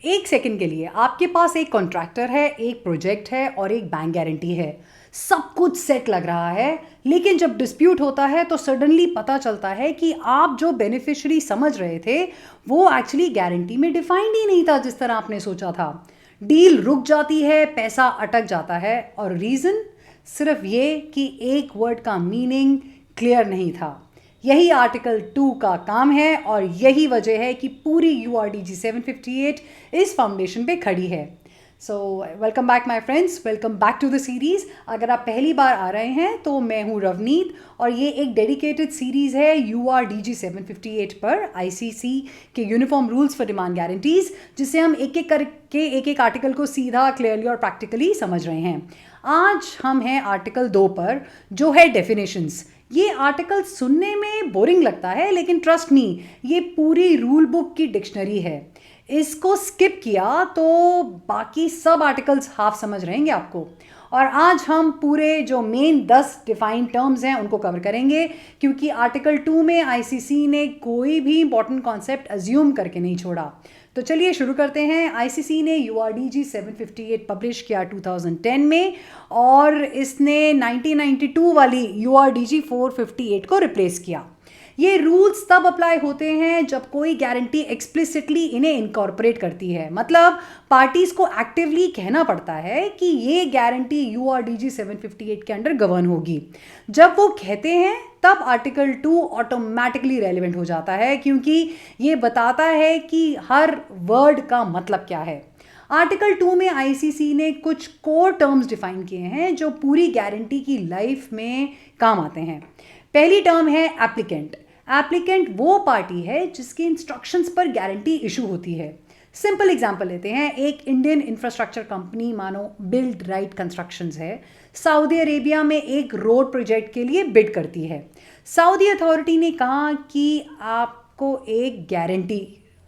एक सेकंड के लिए आपके पास एक कॉन्ट्रैक्टर है, एक प्रोजेक्ट है और एक बैंक गारंटी है। सब कुछ सेट लग रहा है, लेकिन जब डिस्प्यूट होता है तो सडनली पता चलता है कि आप जो बेनिफिशियरी समझ रहे थे वो एक्चुअली गारंटी में डिफाइंड ही नहीं था जिस तरह आपने सोचा था। डील रुक जाती है, पैसा अटक जाता है और रीज़न सिर्फ ये कि एक वर्ड का मीनिंग क्लियर नहीं था। यही आर्टिकल 2 का काम है और यही वजह है कि पूरी URDG 758 इस फाउंडेशन पे खड़ी है। So welcome back my friends, welcome back to the series. अगर आप पहली बार आ रहे हैं तो मैं हूँ रवनीत और ये एक डेडिकेटेड सीरीज़ है URDG 758 पर, ICC के uniform rules for demand guarantees, जिसे हम एक एक करके एक आर्टिकल को सीधा, क्लियरली और प्रैक्टिकली समझ रहे हैं। आज हम हैं आर्टिकल 2 पर, जो है डेफिनेशंस। ये आर्टिकल सुनने में बोरिंग लगता है, लेकिन ट्रस्ट मी, ये पूरी रूल बुक की डिक्शनरी है। इसको स्किप किया तो बाकी सब आर्टिकल्स हाफ समझ रहेंगे आपको। और आज हम पूरे जो मेन 10 डिफाइंड टर्म्स हैं उनको कवर करेंगे, क्योंकि आर्टिकल 2 में ICC ने कोई भी इंपॉर्टेंट कॉन्सेप्ट अज्यूम करके नहीं छोड़ा। तो चलिए शुरू करते हैं। ICC ने URDG 758 पब्लिश किया 2010 में और इसने 1992 वाली URDG 458 को रिप्लेस किया। ये रूल्स तब अप्लाई होते हैं जब कोई गारंटी एक्सप्लिसिटली इन्हें इनकॉर्पोरेट करती है, मतलब पार्टीज को एक्टिवली कहना पड़ता है कि ये गारंटी URDG 758 के अंडर गवर्न होगी। जब वो कहते हैं तब आर्टिकल 2 ऑटोमेटिकली रेलिवेंट हो जाता है, क्योंकि ये बताता है कि हर वर्ड का मतलब क्या है। आर्टिकल 2 में ICC ने कुछ कोर टर्म्स डिफाइन किए हैं जो पूरी गारंटी की लाइफ में काम आते हैं। पहली टर्म है एप्लीकेंट। एप्लीकेंट वो पार्टी है जिसके इंस्ट्रक्शंस पर गारंटी इशू होती है। सिंपल एग्जांपल लेते हैं। एक इंडियन इंफ्रास्ट्रक्चर कंपनी मानो बिल्ड राइट कंस्ट्रक्शंस है, सऊदी अरेबिया में एक रोड प्रोजेक्ट के लिए बिड करती है। सऊदी अथॉरिटी ने कहा कि आपको एक गारंटी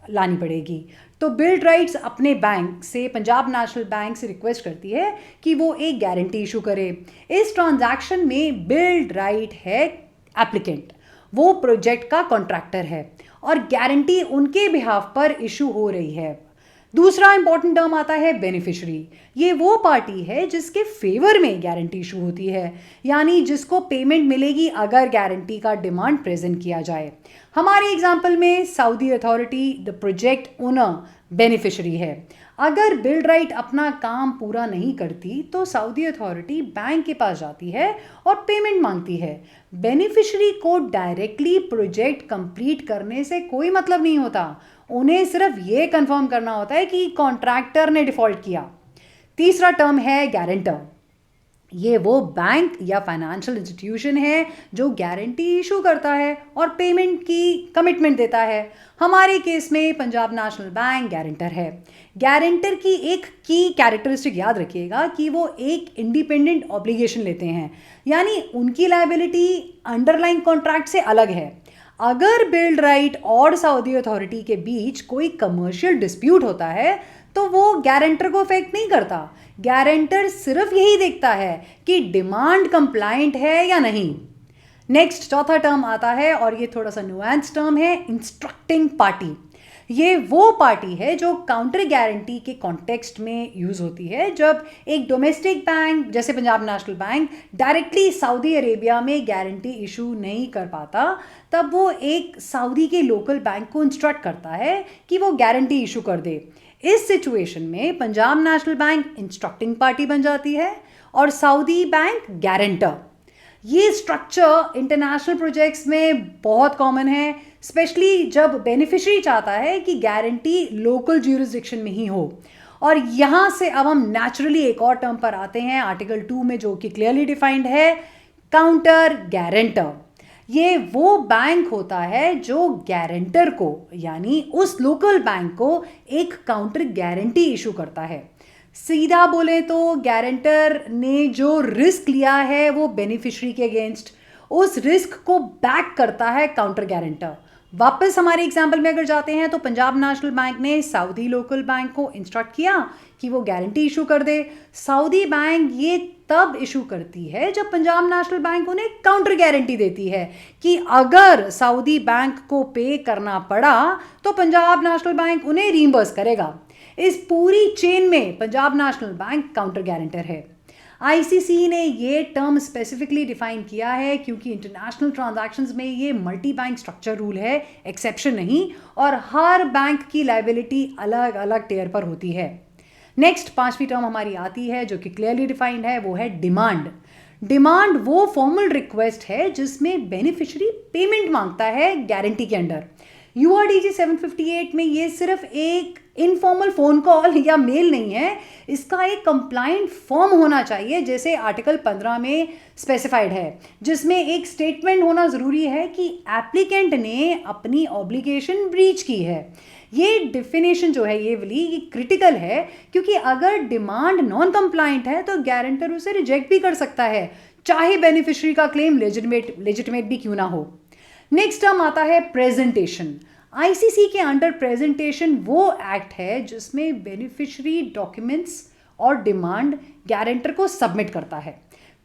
लानी पड़ेगी, तो बिल्ड राइट्स अपने बैंक से, पंजाब नेशनल बैंक से रिक्वेस्ट करती है कि वो एक गारंटी इशू करे। इस ट्रांजैक्शन में बिल्ड राइट है एप्लीकेंट, वो प्रोजेक्ट का कॉन्ट्रैक्टर है और गारंटी उनके बिहाफ पर इशू हो रही है। दूसरा इंपॉर्टेंट टर्म आता है बेनिफिशियरी। ये वो पार्टी है जिसके फेवर में गारंटी इशू होती है, यानी जिसको पेमेंट मिलेगी अगर गारंटी का डिमांड प्रेजेंट किया जाए। हमारे एग्जाम्पल में Saudi authority the project owner beneficiary है। अगर बिल्ड राइट अपना काम पूरा नहीं करती तो सऊदी अथॉरिटी बैंक के पास जाती है और पेमेंट मांगती है। बेनिफिशियरी को डायरेक्टली प्रोजेक्ट कंप्लीट करने से कोई मतलब नहीं होता, उन्हें सिर्फ ये कंफर्म करना होता है कि कॉन्ट्रैक्टर ने डिफॉल्ट किया। तीसरा टर्म है गारंटर। ये वो बैंक या फाइनेंशियल इंस्टीट्यूशन है जो गारंटी इशू करता है और पेमेंट की कमिटमेंट देता है। हमारे केस में पंजाब नेशनल बैंक गारंटर है। गारंटर की एक की कैरेक्टरिस्टिक याद रखिएगा कि वो एक इंडिपेंडेंट ऑब्लिगेशन लेते हैं, यानी उनकी लायबिलिटी अंडरलाइन कॉन्ट्रैक्ट से अलग है। अगर बिल्ड राइट और सऊदी अथॉरिटी के बीच कोई कमर्शियल डिस्प्यूट होता है तो वो गारंटर को अफेक्ट नहीं करता। गारंटर सिर्फ यही देखता है कि डिमांड कंप्लायंट है या नहीं। नेक्स्ट चौथा टर्म आता है और ये थोड़ा सा नुआंस टर्म है, इंस्ट्रक्टिंग पार्टी। ये वो पार्टी है जो काउंटर गारंटी के कॉन्टेक्स्ट में यूज होती है। जब एक डोमेस्टिक बैंक जैसे Punjab national bank directly Saudi Arabia में गारंटी इशू नहीं कर पाता, तब वो एक सऊदी के लोकल बैंक को इंस्ट्रक्ट करता है कि वो गारंटी इशू कर दे। इस सिचुएशन में Punjab national bank instructing party बन जाती है और सऊदी बैंक गारंटर। ये स्ट्रक्चर इंटरनेशनल प्रोजेक्ट्स में बहुत कॉमन है, स्पेशली जब बेनिफिशियरी चाहता है कि गारंटी लोकल ज्यूरिसडिक्शन में ही हो। और यहाँ से अब हम नेचुरली एक और टर्म पर आते हैं आर्टिकल 2 में, जो कि क्लियरली डिफाइंड है, काउंटर गारंटर। ये वो बैंक होता है जो गारंटर को, यानी उस लोकल बैंक को, एक काउंटर गारंटी इशू करता है। सीधा बोले तो गारंटर ने जो रिस्क लिया है वो बेनिफिशियरी के अगेंस्ट, उस रिस्क को बैक करता है काउंटर गारंटर। वापस हमारे एग्जाम्पल में अगर जाते हैं तो पंजाब नेशनल बैंक ने सऊदी लोकल बैंक को इंस्ट्रक्ट किया कि वो गारंटी इशू कर दे। सऊदी बैंक ये तब इशू करती है जब पंजाब नेशनल बैंक उन्हें काउंटर गारंटी देती है कि अगर सऊदी बैंक को पे करना पड़ा तो पंजाब नेशनल बैंक उन्हें रीइंबर्स करेगा। इस पूरी चेन में Punjab national bank counter guarantor है। आईसीसी ने ये टर्म स्पेसिफिकली डिफाइन किया है क्योंकि इंटरनेशनल ट्रांजैक्शंस में ये मल्टी बैंक स्ट्रक्चर रूल है, एक्सेप्शन नहीं, और हर बैंक की लायबिलिटी अलग अलग टेयर पर होती है। नेक्स्ट 5वीं टर्म हमारी आती है जो कि क्लियरली डिफाइंड है, वो है डिमांड। डिमांड वो फॉर्मल रिक्वेस्ट है जिसमें बेनिफिशियरी पेमेंट मांगता है गारंटी के अंडर। यूआरडीजी 758 में ये सिर्फ एक इनफॉर्मल फोन कॉल या मेल नहीं है, इसका एक कंप्लाइंट फॉर्म होना चाहिए जैसे आर्टिकल 15 में स्पेसिफाइड है, जिसमें एक स्टेटमेंट होना ज़रूरी है कि एप्लीकेंट ने अपनी ऑब्लिगेशन ब्रीच की है। ये डेफिनेशन जो है ये वाली ये क्रिटिकल है क्योंकि अगर डिमांड नॉन कंप्लाइंट है तो गारंटर उसे रिजेक्ट भी कर सकता है, चाहे बेनिफिशियरी का क्लेम लेजिटिमेट भी क्यों ना हो। नेक्स्ट टर्म आता है प्रेजेंटेशन। आईसीसी के अंडर प्रेजेंटेशन वो एक्ट है जिसमें बेनिफिशियरी डॉक्यूमेंट्स और डिमांड गारंटर को सबमिट करता है।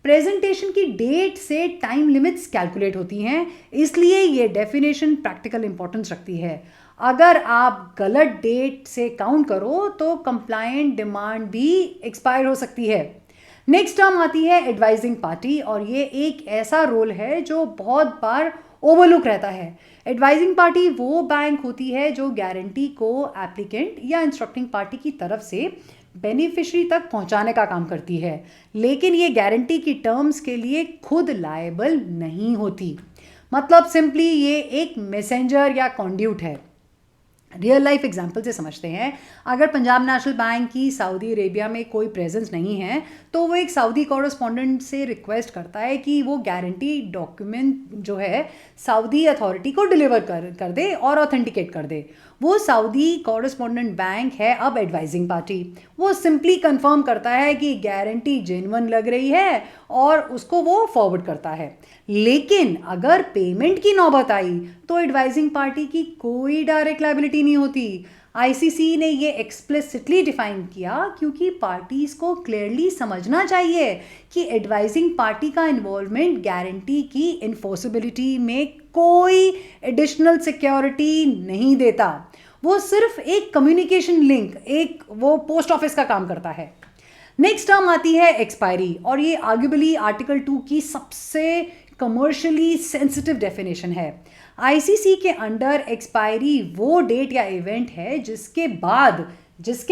प्रेजेंटेशन की डेट से टाइम लिमिट्स कैलकुलेट होती हैं, इसलिए ये डेफिनेशन प्रैक्टिकल इंपॉर्टेंस रखती है। अगर आप गलत डेट से काउंट करो तो कंप्लायंट डिमांड भी एक्सपायर हो सकती है। नेक्स्ट टर्म आती है एडवाइजिंग पार्टी, और ये एक ऐसा रोल है जो बहुत बार ओवरलुक रहता है। एडवाइजिंग पार्टी वो बैंक होती है जो गारंटी को एप्लीकेंट या इंस्ट्रक्टिंग पार्टी की तरफ से बेनिफिशियरी तक पहुंचाने का काम करती है, लेकिन ये गारंटी की टर्म्स के लिए खुद लायबल नहीं होती। मतलब सिंपली ये एक मैसेंजर या कॉन्ड्यूट है। रियल लाइफ एग्जाम्पल से समझते हैं। अगर पंजाब नेशनल बैंक की सऊदी अरेबिया में कोई प्रेजेंस नहीं है तो वो एक सऊदी कॉरेस्पॉन्डेंट से रिक्वेस्ट करता है कि वो गारंटी डॉक्यूमेंट जो है सऊदी अथॉरिटी को डिलीवर कर दे और ऑथेंटिकेट कर दे। वो सऊदी कॉरेस्पॉन्डेंट बैंक है अब एडवाइजिंग पार्टी। वो सिंपली कंफर्म करता है कि गारंटी जेन्युइन लग रही है और उसको वो फॉरवर्ड करता है। लेकिन अगर पेमेंट की नौबत आई तो एडवाइजिंग पार्टी की कोई डायरेक्ट लायबिलिटी नहीं होती। आईसीसी ने ये एक्सप्लिसिटली डिफाइन किया क्योंकि पार्टीज को क्लियरली समझना चाहिए कि एडवाइजिंग पार्टी का इन्वॉल्वमेंट गारंटी की इन्फोर्सिबिलिटी में कोई एडिशनल सिक्योरिटी नहीं देता। वो सिर्फ एक कम्युनिकेशन लिंक, एक वो पोस्ट ऑफिस का काम करता है। नेक्स्ट टर्म आती है एक्सपायरी, और ये आर्ग्यूबली आर्टिकल 2 की सबसे कमर्शियली सेंसिटिव डेफिनेशन है। आईसीसी के अंडर एक्सपायरी वो डेट या इवेंट है जिसके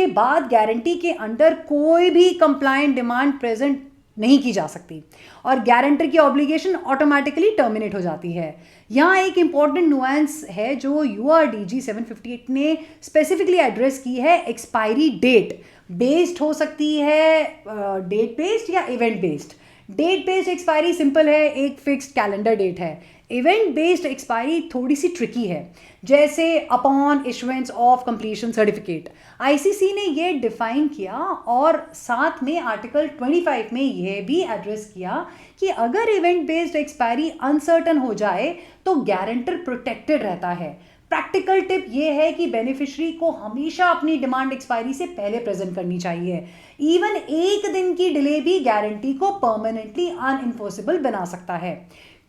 बाद गारंटी के अंडर कोई भी कंप्लायंट डिमांड प्रेजेंट नहीं की जा सकती और गारंटर की ऑब्लिगेशन ऑटोमेटिकली टर्मिनेट हो जाती है। यहाँ एक इंपॉर्टेंट नुआंस है जो यूआरडीजी 758 ने स्पेसिफिकली एड्रेस की है। एक्सपायरी डेट बेस्ड हो सकती है, डेट बेस्ड या event based. Date based expiry simple है, एक फिक्स्ड कैलेंडर डेट है। इवेंट बेस्ड एक्सपायरी थोड़ी सी ट्रिकी है, जैसे upon issuance of completion certificate. ICC ने ये डिफाइन किया और साथ में आर्टिकल 25 में यह भी एड्रेस किया कि अगर इवेंट बेस्ड एक्सपायरी अनसर्टन हो जाए तो गारंटर प्रोटेक्टेड रहता है। प्रैक्टिकल टिप ये है कि बेनिफिशियरी को हमेशा अपनी डिमांड एक्सपायरी से पहले प्रेजेंट करनी चाहिए। इवन एक दिन की डिले भी गारंटी को परमानेंटली अनइन्फोर्सेबल बना सकता है।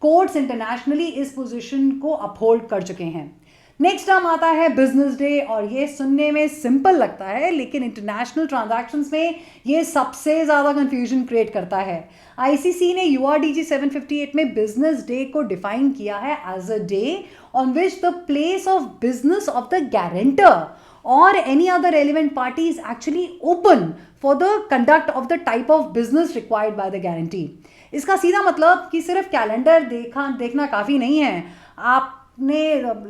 कोर्ट्स इंटरनेशनली इस पोजीशन को अपहोल्ड कर चुके हैं। नेक्स्ट टर्म आता है बिजनेस डे, और ये सुनने में सिंपल लगता है लेकिन इंटरनेशनल ट्रांजैक्शंस में ये सबसे ज़्यादा कंफ्यूजन क्रिएट करता है। आईसीसी ने यूआरडीजी 758 में बिजनेस डे को डिफाइन किया है as a day on which the place of business of the guarantor or any other relevant party is actually open for the conduct of the type of business required by the guarantee। इसका सीधा मतलब कि सिर्फ calendar देखना काफ़ी नहीं है। आपने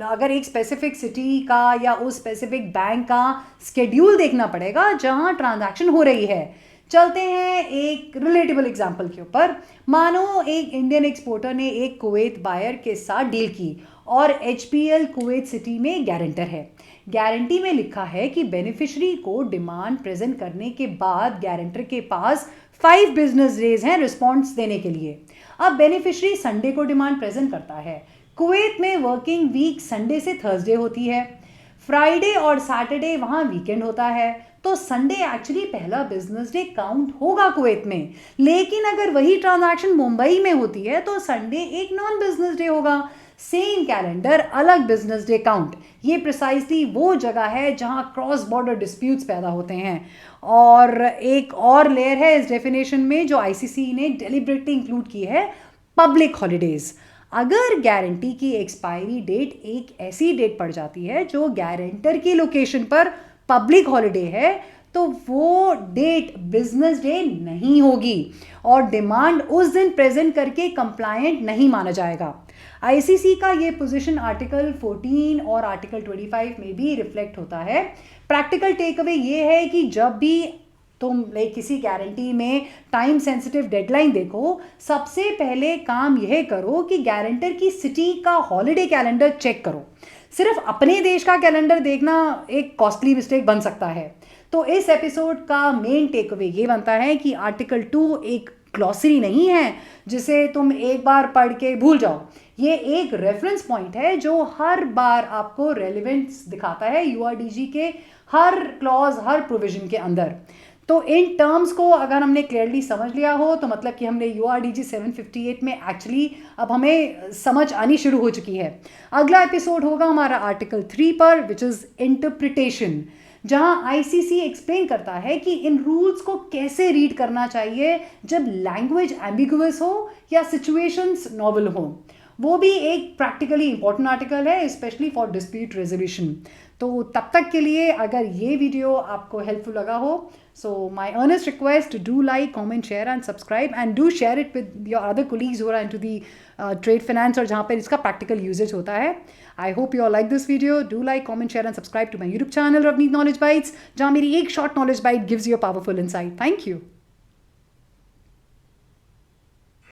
अगर एक स्पेसिफिक सिटी का या उस स्पेसिफिक बैंक का स्केड्यूल देखना पड़ेगा जहां ट्रांजैक्शन हो रही है। चलते हैं एक रिलेटेबल एग्जांपल के ऊपर। मानो एक इंडियन एक्सपोर्टर ने एक कुवैत बायर के साथ डील की और एचपीएल कुवैत सिटी में गारंटर है। गारंटी में लिखा है कि बेनिफिशियरी को डिमांड प्रेजेंट करने के बाद गारंटर के पास 5 बिजनेस डेज हैं रिस्पॉन्स देने के लिए। अब बेनिफिशियरी संडे को डिमांड प्रेजेंट करता है। कुवैत में वर्किंग वीक संडे से थर्सडे होती है, फ्राइडे और सैटरडे वहाँ वीकेंड होता है, तो संडे एक्चुअली पहला बिजनेस डे काउंट होगा कुवैत में। लेकिन अगर वही ट्रांजैक्शन मुंबई में होती है तो संडे एक नॉन बिजनेस डे होगा। सेम कैलेंडर, अलग बिजनेस डे काउंट। ये प्रिसाइसली वो जगह है जहां क्रॉस बॉर्डर डिस्प्यूट्स पैदा होते हैं। और एक और लेयर है इस डेफिनेशन में जो आईसीसी ने डेलिबरेटली इंक्लूड की है, पब्लिक हॉलीडेज। अगर गारंटी की एक्सपायरी डेट एक ऐसी डेट पड़ जाती है जो गारंटर की लोकेशन पर पब्लिक हॉलीडे है, तो वो डेट बिजनेस डे नहीं होगी और डिमांड उस दिन प्रेजेंट करके कंप्लायंट नहीं माना जाएगा। आईसीसी का ये पोजीशन आर्टिकल 14 और आर्टिकल 25 में भी रिफ्लेक्ट होता है। प्रैक्टिकल टेक अवे ये है कि जब भी तुम किसी गारंटी में टाइम सेंसिटिव डेडलाइन देखो, सबसे पहले काम यह करो कि गारंटर की सिटी का हॉलिडे कैलेंडर चेक करो। सिर्फ अपने देश का कैलेंडर देखना एक कॉस्टली मिस्टेक बन सकता है। तो इस एपिसोड का मेन टेक अवे ये बनता है कि आर्टिकल 2 एक ग्लॉसरी नहीं है जिसे तुम एक बार पढ़ के भूल जाओ। ये एक रेफरेंस पॉइंट है जो हर बार आपको रेलेवेंस दिखाता है यूआरडीजी के हर क्लॉज, हर प्रोविजन के अंदर। तो इन टर्म्स को अगर हमने क्लियरली समझ लिया हो तो मतलब कि हमने यूआरडीजी 758 में एक्चुअली अब हमें समझ आनी शुरू हो चुकी है। अगला एपिसोड होगा हमारा आर्टिकल 3 पर, विच इज़ इंटरप्रिटेशन, जहां आईसीसी एक्सप्लेन करता है कि इन रूल्स को कैसे रीड करना चाहिए जब लैंग्वेज एम्बिगुअस हो या सिचुएशंस नॉवल हो। वो भी एक प्रैक्टिकली इंपॉर्टेंट आर्टिकल है, स्पेशली फॉर डिस्प्यूट रेजोल्यूशन। तो तब तक के लिए अगर ये वीडियो आपको हेल्पफुल लगा हो, so my earnest request, do like, comment, share and subscribe, and do share it with your other colleagues who are into the trade finance और जहाँ पर इसका प्रैक्टिकल यूजेज होता है। I hope you all like this video. Do like, comment, share and subscribe to my YouTube channel Ravneet Knowledge Bites, जहाँ मेरी एक short knowledge bite gives you a powerful insight. Thank you.